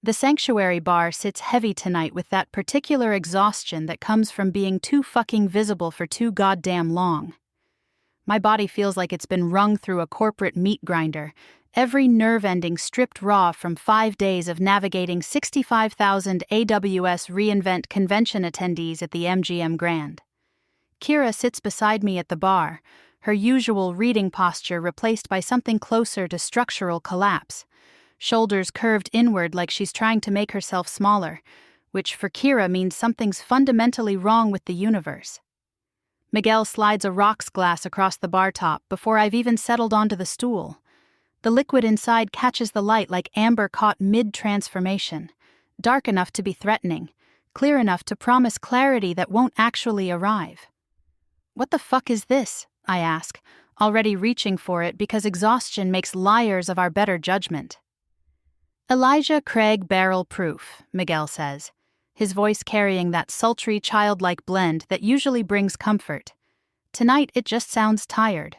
The sanctuary bar sits heavy tonight with that particular exhaustion that comes from being too fucking visible for too goddamn long. My body feels like it's been wrung through a corporate meat grinder, every nerve ending stripped raw from 5 days of navigating 65,000 AWS reInvent convention attendees at the MGM Grand. Kira sits beside me at the bar, her usual reading posture replaced by something closer to structural collapse, shoulders curved inward like she's trying to make herself smaller, which for Kira means something's fundamentally wrong with the universe. Miguel slides a rocks glass across the bar top before I've even settled onto the stool. The liquid inside catches the light like amber caught mid-transformation, dark enough to be threatening, clear enough to promise clarity that won't actually arrive. "What the fuck is this?" I ask, already reaching for it because exhaustion makes liars of our better judgment. "Elijah Craig Barrel Proof," Miguel says, his voice carrying that sultry, childlike blend that usually brings comfort. Tonight it just sounds tired.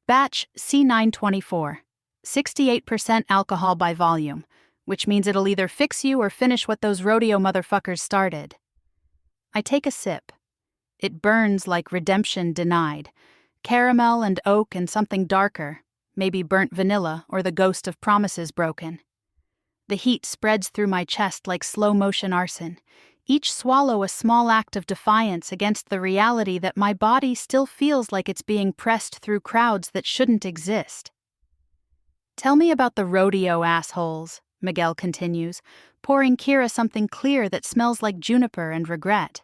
Batch C924, 68% alcohol by volume, which means it'll either fix you or finish what those rodeo motherfuckers started. I take a sip. It burns like redemption denied. Caramel and oak and something darker, maybe burnt vanilla or the ghost of promises broken. The heat spreads through my chest like slow-motion arson, each swallow a small act of defiance against the reality that my body still feels like it's being pressed through crowds that shouldn't exist. "Tell me about the rodeo assholes," Miguel continues, pouring Kira something clear that smells like juniper and regret.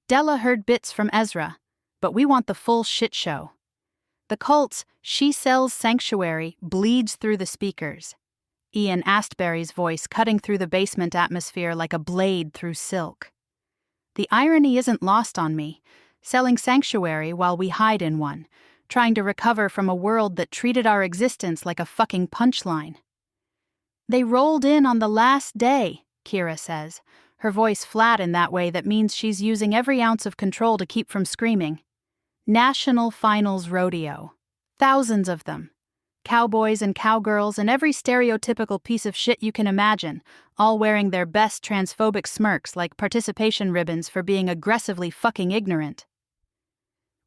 "Della heard bits from Ezra, but we want the full shit show. The cult's She Sells Sanctuary bleeds through the speakers. Ian Astbury's voice cutting through the basement atmosphere like a blade through silk. The irony isn't lost on me, selling sanctuary while we hide in one, trying to recover from a world that treated our existence like a fucking punchline. "They rolled in on the last day," Kira says, her voice flat in that way that means she's using every ounce of control to keep from screaming. "National Finals Rodeo. Thousands of them. Cowboys and cowgirls and every stereotypical piece of shit you can imagine, all wearing their best transphobic smirks like participation ribbons for being aggressively fucking ignorant."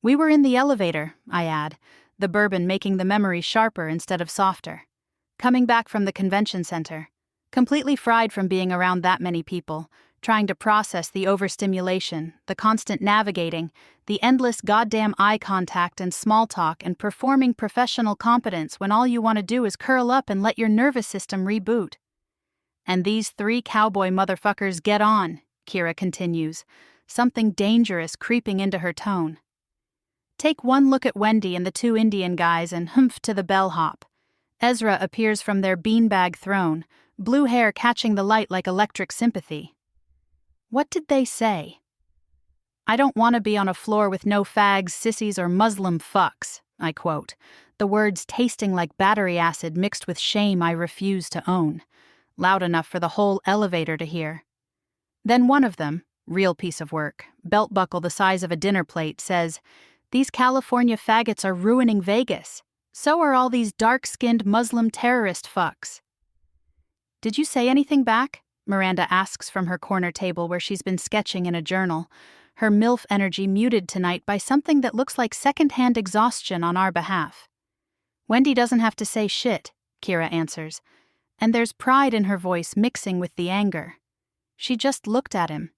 "We were in the elevator," I add, the bourbon making the memory sharper instead of softer. "Coming back from the convention center. Completely fried from being around that many people, trying to process the overstimulation, the constant navigating, the endless goddamn eye contact and small talk and performing professional competence when all you want to do is curl up and let your nervous system reboot. And these 3 cowboy motherfuckers get on," Kira continues, something dangerous creeping into her tone. "Take one look at Wendy and the 2 Indian guys and humph to the bellhop. Ezra appears from their beanbag throne, blue hair catching the light like electric sympathy. What did they say? "I don't want to be on a floor with no fags, sissies, or Muslim fucks," I quote, the words tasting like battery acid mixed with shame I refuse to own, loud enough for the whole elevator to hear. Then one of them, real piece of work, belt buckle the size of a dinner plate, says, "These California faggots are ruining Vegas. So are all these dark-skinned Muslim terrorist fucks." "Did you say anything back?" Miranda asks from her corner table where she's been sketching in a journal, her MILF energy muted tonight by something that looks like second-hand exhaustion on our behalf. "Wendy doesn't have to say shit," Kira answers, and there's pride in her voice mixing with the anger. She just looked at him.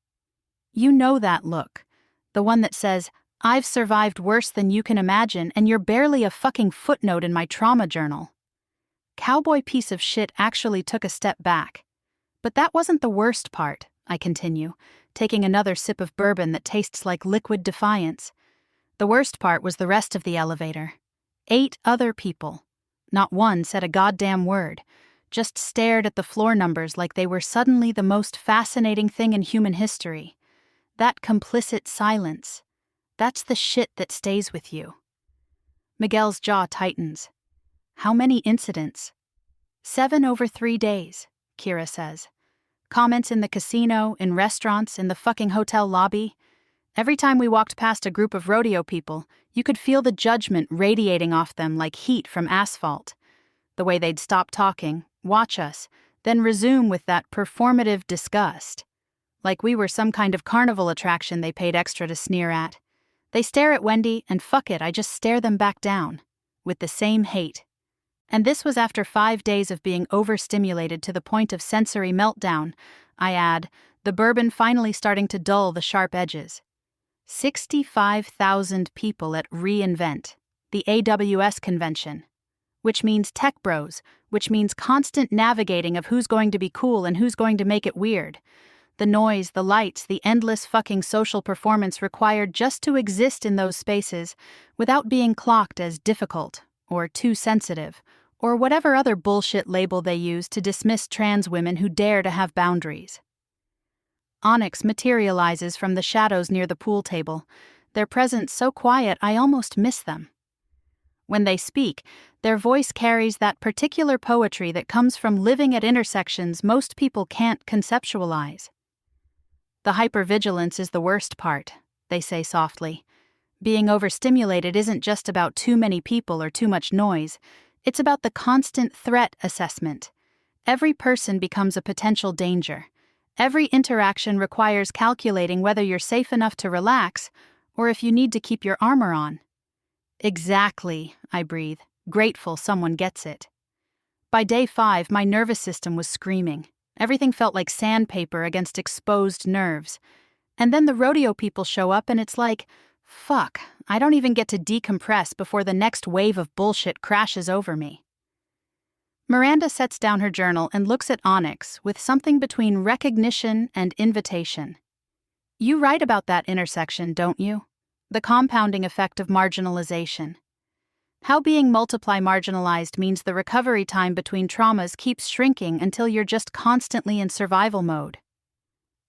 You know that look, the one that says, "I've survived worse than you can imagine and you're barely a fucking footnote in my trauma journal." Cowboy piece of shit actually took a step back. But that wasn't the worst part, I continue, taking another sip of bourbon that tastes like liquid defiance. The worst part was the rest of the elevator. 8 other people. Not one said a goddamn word, just stared at the floor numbers like they were suddenly the most fascinating thing in human history. That complicit silence. That's the shit that stays with you. Miguel's jaw tightens. "How many incidents?" 7 over 3 days, Kira says. Comments in the casino, in restaurants, in the fucking hotel lobby. Every time we walked past a group of rodeo people, you could feel the judgment radiating off them like heat from asphalt. The way they'd stop talking, watch us, then resume with that performative disgust. Like we were some kind of carnival attraction they paid extra to sneer at. They stare at Wendy, and fuck it, I just stare them back down. With the same hate. And this was after 5 days of being overstimulated to the point of sensory meltdown. I add, the bourbon finally starting to dull the sharp edges. 65,000 people at reInvent, the AWS convention. Which means TechBros, which means constant navigating of who's going to be cool and who's going to make it weird. The noise, the lights, the endless fucking social performance required just to exist in those spaces without being clocked as difficult, or too sensitive, or whatever other bullshit label they use to dismiss trans women who dare to have boundaries. Onyx materializes from the shadows near the pool table, their presence so quiet I almost miss them. When they speak, their voice carries that particular poetry that comes from living at intersections most people can't conceptualize. The hypervigilance is the worst part, they say softly. Being overstimulated isn't just about too many people or too much noise, it's about the constant threat assessment. Every person becomes a potential danger. Every interaction requires calculating whether you're safe enough to relax or if you need to keep your armor on. Exactly, I breathe, grateful someone gets it. By day 5, my nervous system was screaming. Everything felt like sandpaper against exposed nerves. And then the rodeo people show up and it's like, fuck, I don't even get to decompress before the next wave of bullshit crashes over me. Miranda sets down her journal and looks at Onyx with something between recognition and invitation. You write about that intersection, don't you? The compounding effect of marginalization. How being multiply marginalized means the recovery time between traumas keeps shrinking until you're just constantly in survival mode.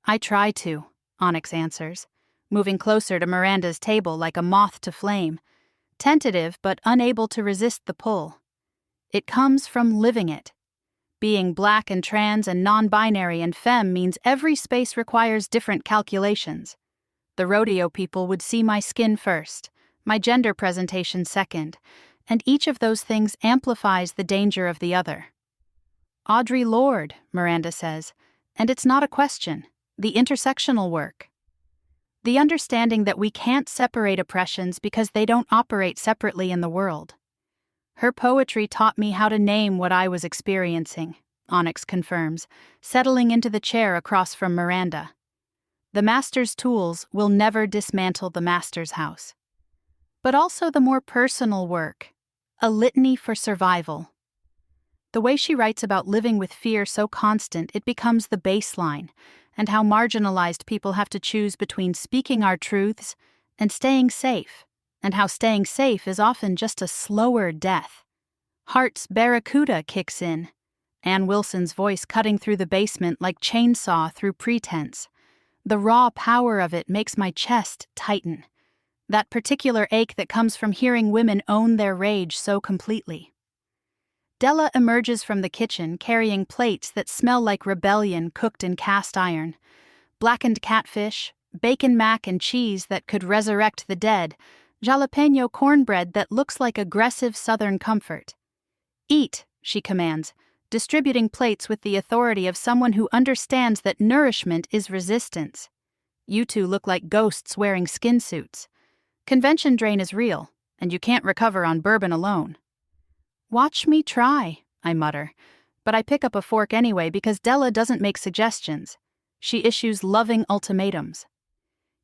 I try to, Onyx answers, moving closer to Miranda's table like a moth to flame, tentative but unable to resist the pull. It comes from living it. Being black and trans and non-binary and femme means every space requires different calculations. The rodeo people would see my skin first, my gender presentation second, and each of those things amplifies the danger of the other. Audre Lorde, Miranda says, and it's not a question, the intersectional work. The understanding that we can't separate oppressions because they don't operate separately in the world. Her poetry taught me how to name what I was experiencing, Onyx confirms, settling into the chair across from Miranda. The master's tools will never dismantle the master's house. But also the more personal work, a litany for survival. The way she writes about living with fear so constant it becomes the baseline, and how marginalized people have to choose between speaking our truths and staying safe, and how staying safe is often just a slower death. Hart's Barracuda kicks in, Ann Wilson's voice cutting through the basement like chainsaw through pretense. The raw power of it makes my chest tighten. That particular ache that comes from hearing women own their rage so completely. Della emerges from the kitchen carrying plates that smell like rebellion cooked in cast iron, blackened catfish, bacon mac and cheese that could resurrect the dead, jalapeno cornbread that looks like aggressive southern comfort. Eat, she commands, distributing plates with the authority of someone who understands that nourishment is resistance. You two look like ghosts wearing skin suits. Convention drain is real, and you can't recover on bourbon alone. Watch me try, I mutter, but I pick up a fork anyway because Della doesn't make suggestions. She issues loving ultimatums.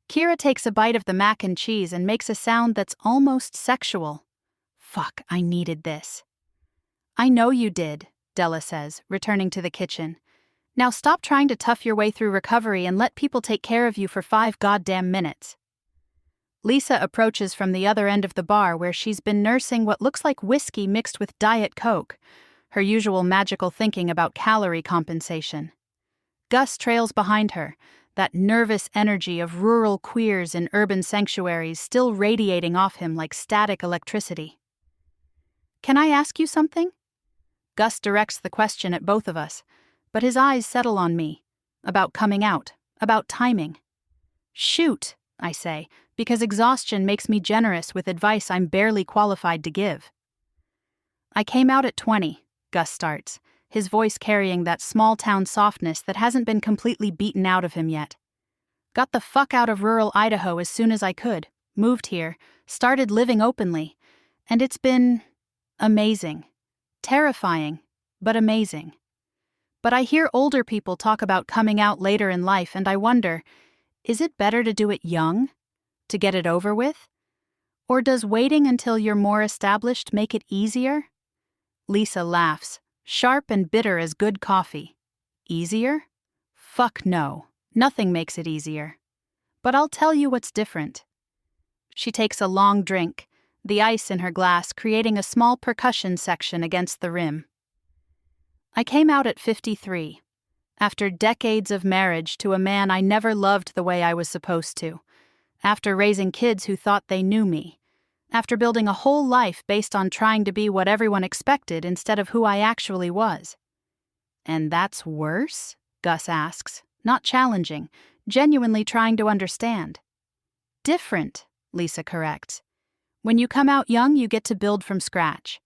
Kira takes a bite of the mac and cheese and makes a sound that's almost sexual. Fuck, I needed this. I know you did, Della says, returning to the kitchen. Now stop trying to tough your way through recovery and let people take care of you for 5 goddamn minutes. Lisa approaches from the other end of the bar where she's been nursing what looks like whiskey mixed with Diet Coke, her usual magical thinking about calorie compensation. Gus trails behind her, that nervous energy of rural queers in urban sanctuaries still radiating off him like static electricity. Can I ask you something? Gus directs the question at both of us, but his eyes settle on me. About coming out, about timing. Shoot, I say, because exhaustion makes me generous with advice I'm barely qualified to give. I came out at 20, Gus starts, his voice carrying that small-town softness that hasn't been completely beaten out of him yet. Got the fuck out of rural Idaho as soon as I could, moved here, started living openly, and it's been amazing. Terrifying, but amazing. But I hear older people talk about coming out later in life, and I wonder, is it better to do it young? To get it over with? Or does waiting until you're more established make it easier? Lisa laughs, sharp and bitter as good coffee. Easier? Fuck no. Nothing makes it easier. But I'll tell you what's different. She takes a long drink, the ice in her glass creating a small percussion section against the rim. I came out at 53, after decades of marriage to a man I never loved the way I was supposed to, after raising kids who thought they knew me, after building a whole life based on trying to be what everyone expected instead of who I actually was. And that's worse? Gus asks, not challenging, genuinely trying to understand. Different, Lisa corrects. When you come out young, you get to build from scratch.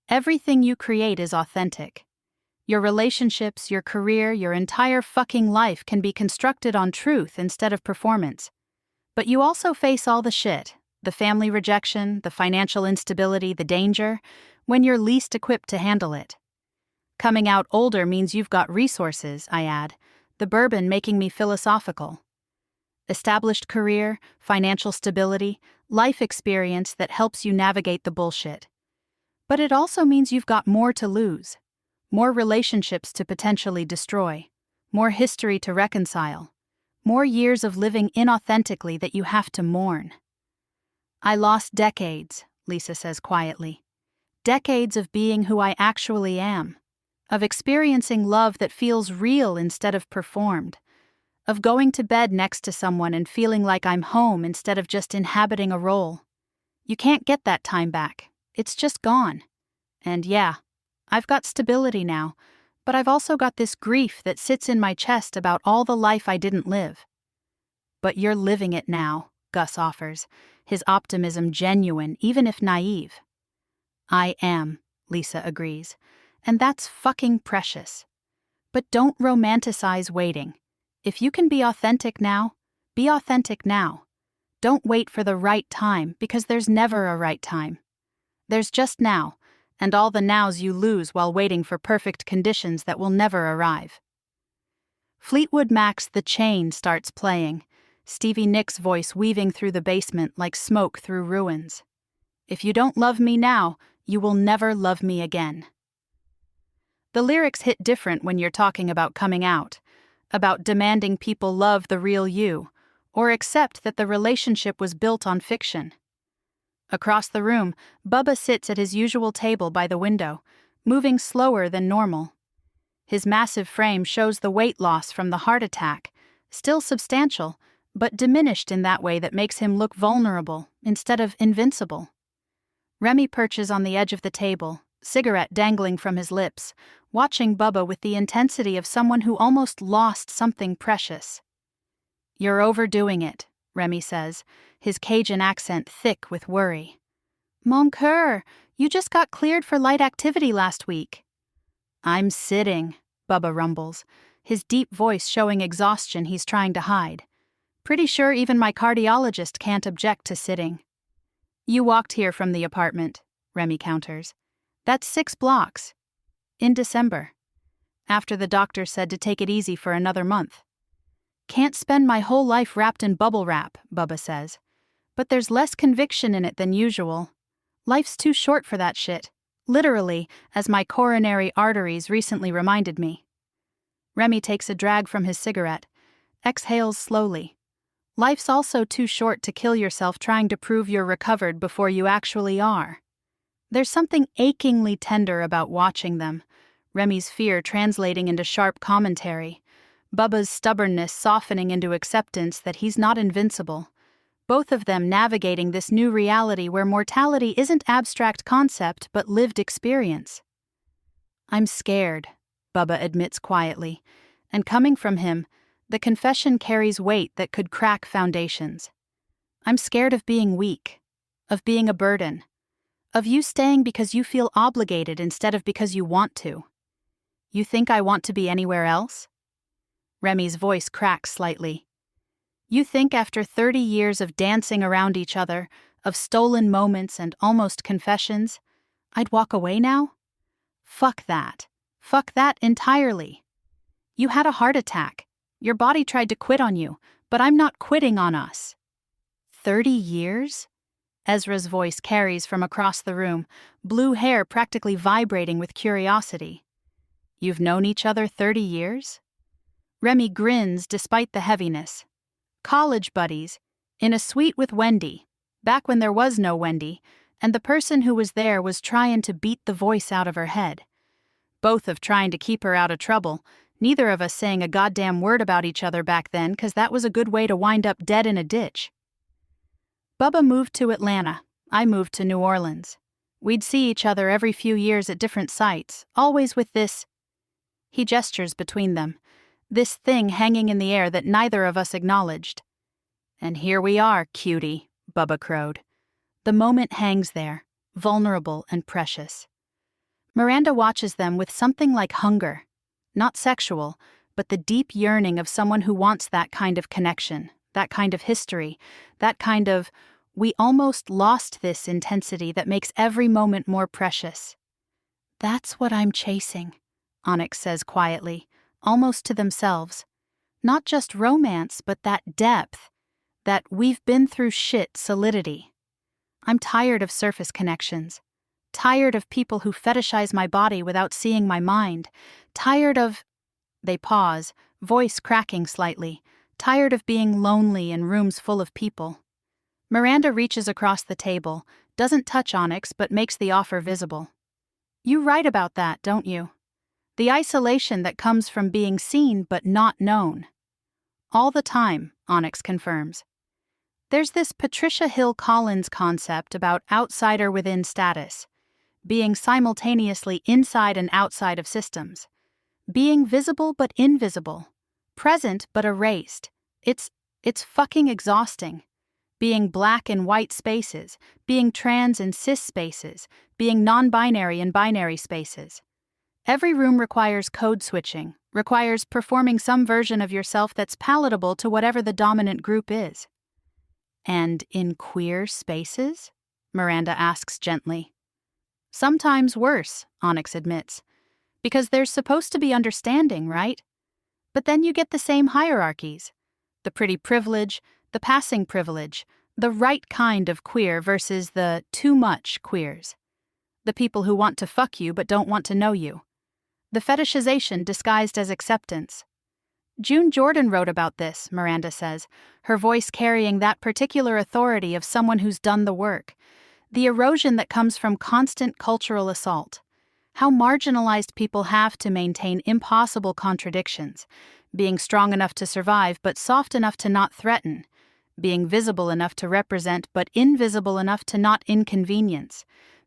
Everything you create is authentic. Your relationships, your career, your entire fucking life can be constructed on truth instead of performance. But you also face all the shit, the family rejection, the financial instability, the danger, when you're least equipped to handle it. Coming out older means you've got resources, I add, the bourbon making me philosophical. Established career, financial stability, life experience that helps you navigate the bullshit. But it also means you've got more to lose. More relationships to potentially destroy, more history to reconcile, more years of living inauthentically that you have to mourn. I lost decades, Lisa says quietly. Decades of being who I actually am, of experiencing love that feels real instead of performed, of going to bed next to someone and feeling like I'm home instead of just inhabiting a role. You can't get that time back. It's just gone. And yeah, I've got stability now, but I've also got this grief that sits in my chest about all the life I didn't live. But you're living it now, Gus offers, his optimism genuine, even if naive. I am, Lisa agrees, and that's fucking precious. But don't romanticize waiting. If you can be authentic now, be authentic now. Don't wait for the right time, because there's never a right time. There's just now, and all the nows you lose while waiting for perfect conditions that will never arrive. Fleetwood Mac's The Chain starts playing, Stevie Nicks' voice weaving through the basement like smoke through ruins. If you don't love me now, you will never love me again. The lyrics hit different when you're talking about coming out, about demanding people love the real you, or accept that the relationship was built on fiction. Across the room, Bubba sits at his usual table by the window, moving slower than normal. His massive frame shows the weight loss from the heart attack, still substantial, but diminished in that way that makes him look vulnerable instead of invincible. Remy perches on the edge of the table, cigarette dangling from his lips, watching Bubba with the intensity of someone who almost lost something precious. "You're overdoing it," Remy says, his Cajun accent thick with worry. "Mon cœur, you just got cleared for light activity last week." "I'm sitting," Bubba rumbles, his deep voice showing exhaustion he's trying to hide. "Pretty sure even my cardiologist can't object to sitting." "You walked here from the apartment," Remy counters. "That's 6 blocks. In December. After the doctor said to take it easy for another month." "Can't spend my whole life wrapped in bubble wrap," Bubba says. "But there's less conviction in it than usual. Life's too short for that shit. Literally, as my coronary arteries recently reminded me." Remy takes a drag from his cigarette, exhales slowly. Life's also too short to kill yourself trying to prove you're recovered before you actually are. There's something achingly tender about watching them, Remy's fear translating into sharp commentary, Bubba's stubbornness softening into acceptance that he's not invincible, both of them navigating this new reality where mortality isn't abstract concept but lived experience. "I'm scared," Bubba admits quietly, and coming from him, the confession carries weight that could crack foundations. "I'm scared of being weak, of being a burden, of you staying because you feel obligated instead of because you want to. You think I want to be anywhere else? Remy's voice cracks slightly. You think after 30 years of dancing around each other, of stolen moments and almost confessions, I'd walk away now? Fuck that. Fuck that entirely. You had a heart attack. Your body tried to quit on you, but I'm not quitting on us. 30 years? Ezra's voice carries from across the room, blue hair practically vibrating with curiosity. You've known each other 30 years? Remy grins despite the heaviness. College buddies, in a suite with Wendy, back when there was no Wendy, and the person who was there was trying to beat the voice out of her head. Both of trying to keep her out of trouble, neither of us saying a goddamn word about each other back then, 'cause that was a good way to wind up dead in a ditch. Bubba moved to Atlanta, I moved to New Orleans. We'd see each other every few years at different sites, always with this. He gestures between them, this thing hanging in the air that neither of us acknowledged. And here we are, cutie, Bubba crowed. The moment hangs there, vulnerable and precious. Miranda watches them with something like hunger. Not sexual, but the deep yearning of someone who wants that kind of connection, that kind of history, that kind of, we almost lost this intensity that makes every moment more precious. That's what I'm chasing, Onyx says quietly, almost to themselves. Not just romance, but that depth, that we've been through shit solidity. I'm tired of surface connections. Tired of people who fetishize my body without seeing my mind. Tired of... They pause, voice cracking slightly. Tired of being lonely in rooms full of people. Miranda reaches across the table, doesn't touch Onyx but makes the offer visible. You write about that, don't you? The isolation that comes from being seen but not known. All the time, Onyx confirms. There's this Patricia Hill Collins concept about outsider within status, being simultaneously inside and outside of systems, being visible but invisible, present but erased. It's fucking exhausting. Being black in white spaces, being trans in cis spaces, being non-binary in binary spaces. Every room requires code switching, requires performing some version of yourself that's palatable to whatever the dominant group is. And in queer spaces? Miranda asks gently. Sometimes worse, Onyx admits. Because there's supposed to be understanding, right? But then you get the same hierarchies. The pretty privilege, the passing privilege, the right kind of queer versus the too much queers. The people who want to fuck you but don't want to know you. The fetishization disguised as acceptance. June Jordan wrote about this, Miranda says, her voice carrying that particular authority of someone who's done the work. The erosion that comes from constant cultural assault. How marginalized people have to maintain impossible contradictions, being strong enough to survive but soft enough to not threaten, being visible enough to represent but invisible enough to not inconvenience,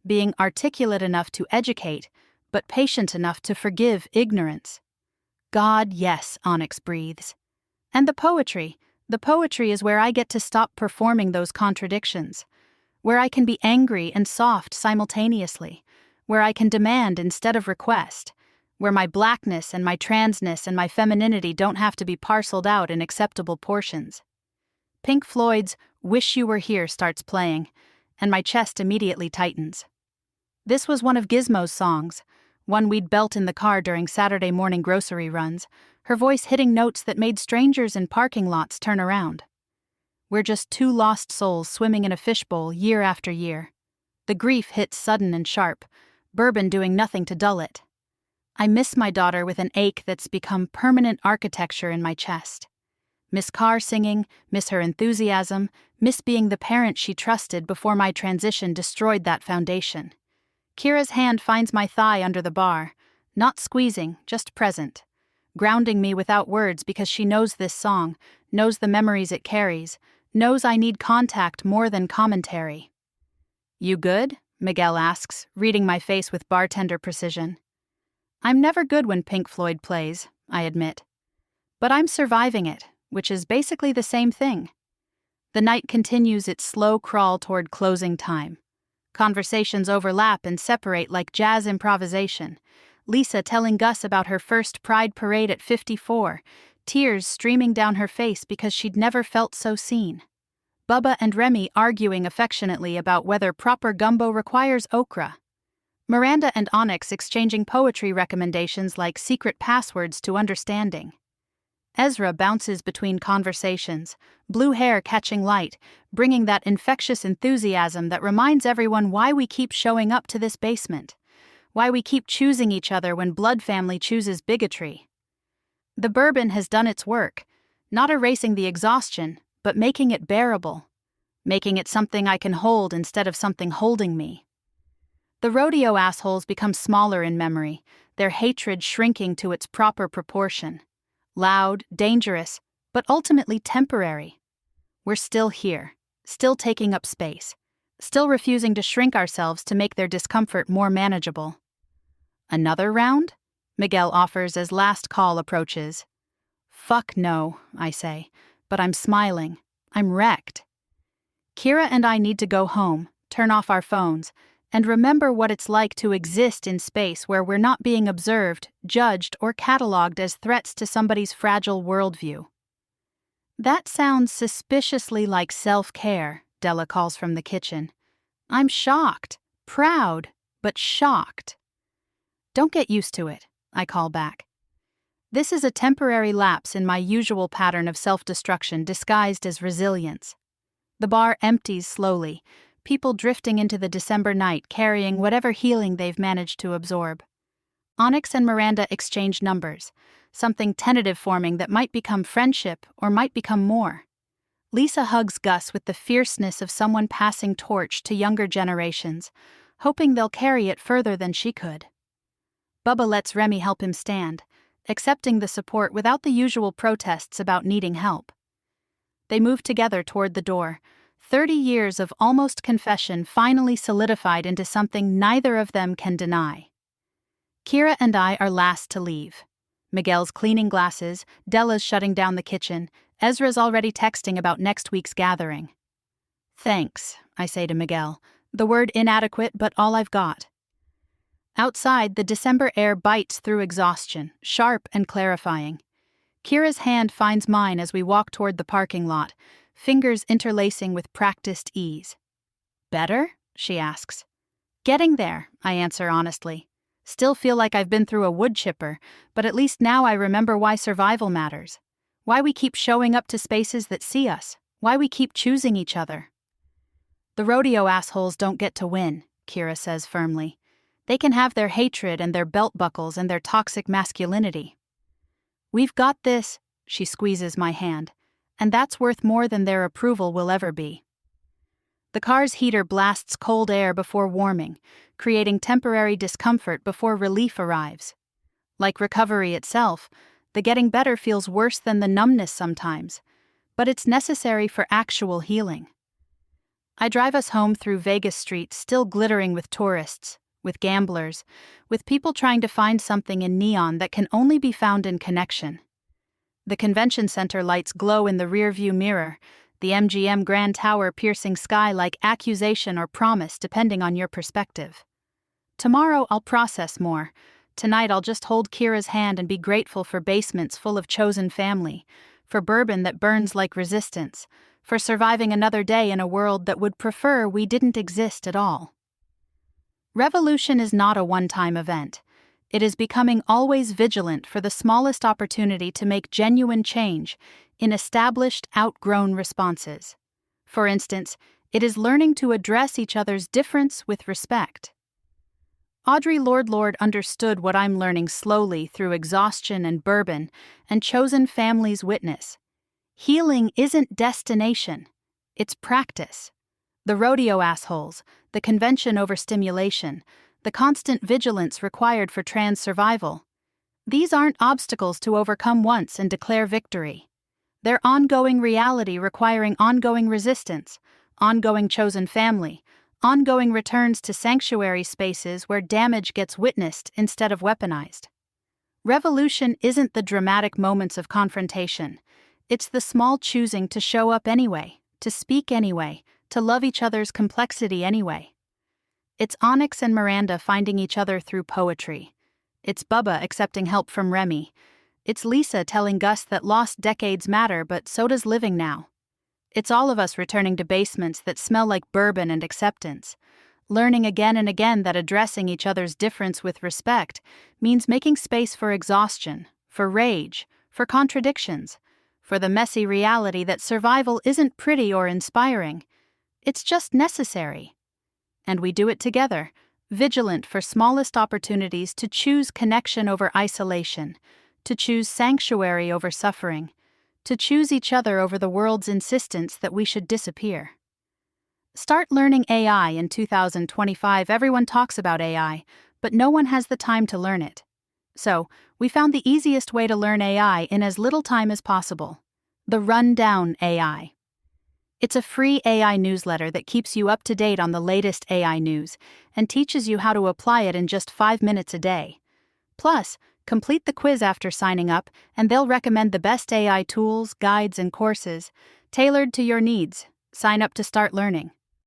being articulate enough to educate but patient enough to forgive ignorance. God, yes, Onyx breathes. And the poetry is where I get to stop performing those contradictions, where I can be angry and soft simultaneously, where I can demand instead of request, where my blackness and my transness and my femininity don't have to be parceled out in acceptable portions. Pink Floyd's Wish You Were Here starts playing, and my chest immediately tightens. This was one of Gizmo's songs, one we'd belt in the car during Saturday morning grocery runs, her voice hitting notes that made strangers in parking lots turn around. We're just two lost souls swimming in a fishbowl year after year. The grief hits sudden and sharp, bourbon doing nothing to dull it. I miss my daughter with an ache that's become permanent architecture in my chest. Miss Carr singing, miss her enthusiasm, miss being the parent she trusted before my transition destroyed that foundation. Kira's hand finds my thigh under the bar, not squeezing, just present, grounding me without words because she knows this song, knows the memories it carries, knows I need contact more than commentary. You good? Miguel asks, reading my face with bartender precision. I'm never good when Pink Floyd plays, I admit. But I'm surviving it, which is basically the same thing. The night continues its slow crawl toward closing time. Conversations overlap and separate like jazz improvisation, Lisa telling Gus about her first Pride parade at 54, tears streaming down her face because she'd never felt so seen. Bubba and Remy arguing affectionately about whether proper gumbo requires okra. Miranda and Onyx exchanging poetry recommendations like secret passwords to understanding. Ezra bounces between conversations, blue hair catching light, bringing that infectious enthusiasm that reminds everyone why we keep showing up to this basement, why we keep choosing each other when blood family chooses bigotry. The bourbon has done its work, not erasing the exhaustion, but making it bearable, making it something I can hold instead of something holding me. The rodeo assholes become smaller in memory, their hatred shrinking to its proper proportion. Loud, dangerous, but ultimately temporary. We're still here, still taking up space, still refusing to shrink ourselves to make their discomfort more manageable. Another round? Miguel offers as last call approaches. Fuck no, I say, but I'm smiling. I'm wrecked. Kira and I need to go home, turn off our phones, and remember what it's like to exist in space where we're not being observed, judged, or cataloged as threats to somebody's fragile worldview. That sounds suspiciously like self-care, Della calls from the kitchen. I'm shocked, proud, but shocked. Don't get used to it, I call back. This is a temporary lapse in my usual pattern of self-destruction disguised as resilience. The bar empties slowly, people drifting into the December night carrying whatever healing they've managed to absorb. Onyx and Miranda exchange numbers, something tentative forming that might become friendship or might become more. Lisa hugs Gus with the fierceness of someone passing torch to younger generations, hoping they'll carry it further than she could. Bubba lets Remy help him stand, accepting the support without the usual protests about needing help. They move together toward the door, 30 years of almost confession finally solidified into something neither of them can deny. Kira and I are last to leave. Miguel's cleaning glasses, Della's shutting down the kitchen, Ezra's already texting about next week's gathering. Thanks, I say to Miguel, the word inadequate but all I've got. Outside, the December air bites through exhaustion, sharp and clarifying. Kira's hand finds mine as we walk toward the parking lot, fingers interlacing with practiced ease. Better? She asks. Getting there, I answer honestly. Still feel like I've been through a wood chipper, but at least now I remember why survival matters. Why we keep showing up to spaces that see us. Why we keep choosing each other. The rodeo assholes don't get to win, Kira says firmly. They can have their hatred and their belt buckles and their toxic masculinity. We've got this, she squeezes my hand, and that's worth more than their approval will ever be. The car's heater blasts cold air before warming, creating temporary discomfort before relief arrives. Like recovery itself, the getting better feels worse than the numbness sometimes, but it's necessary for actual healing. I drive us home through Vegas streets still glittering with tourists, with gamblers, with people trying to find something in neon that can only be found in connection. The convention center lights glow in the rearview mirror, the MGM Grand Tower piercing sky like accusation or promise depending on your perspective. Tomorrow I'll process more. Tonight I'll just hold Kira's hand and be grateful for basements full of chosen family, for bourbon that burns like resistance, for surviving another day in a world that would prefer we didn't exist at all. Revolution is not a one-time event. It is becoming always vigilant for the smallest opportunity to make genuine change in established, outgrown responses. For instance, it is learning to address each other's difference with respect. Audre Lorde understood what I'm learning slowly through exhaustion and bourbon and chosen family's witness. Healing isn't destination, it's practice. The rodeo assholes, the convention overstimulation, the constant vigilance required for trans survival. These aren't obstacles to overcome once and declare victory. They're ongoing reality requiring ongoing resistance, ongoing chosen family, ongoing returns to sanctuary spaces where damage gets witnessed instead of weaponized. Revolution isn't the dramatic moments of confrontation. It's the small choosing to show up anyway, to speak anyway, to love each other's complexity anyway. It's Onyx and Miranda finding each other through poetry. It's Bubba accepting help from Remy. It's Lisa telling Gus that lost decades matter, but so does living now. It's all of us returning to basements that smell like bourbon and acceptance, learning again and again that addressing each other's difference with respect means making space for exhaustion, for rage, for contradictions, for the messy reality that survival isn't pretty or inspiring. It's just necessary. And we do it together, vigilant for smallest opportunities to choose connection over isolation, to choose sanctuary over suffering, to choose each other over the world's insistence that we should disappear. Start learning AI in 2025. Everyone talks about AI, but no one has the time to learn it. So, we found the easiest way to learn AI in as little time as possible: the Rundown AI. It's a free AI newsletter that keeps you up to date on the latest AI news and teaches you how to apply it in just 5 minutes a day. Plus, complete the quiz after signing up, and they'll recommend the best AI tools, guides, and courses tailored to your needs. Sign up to start learning.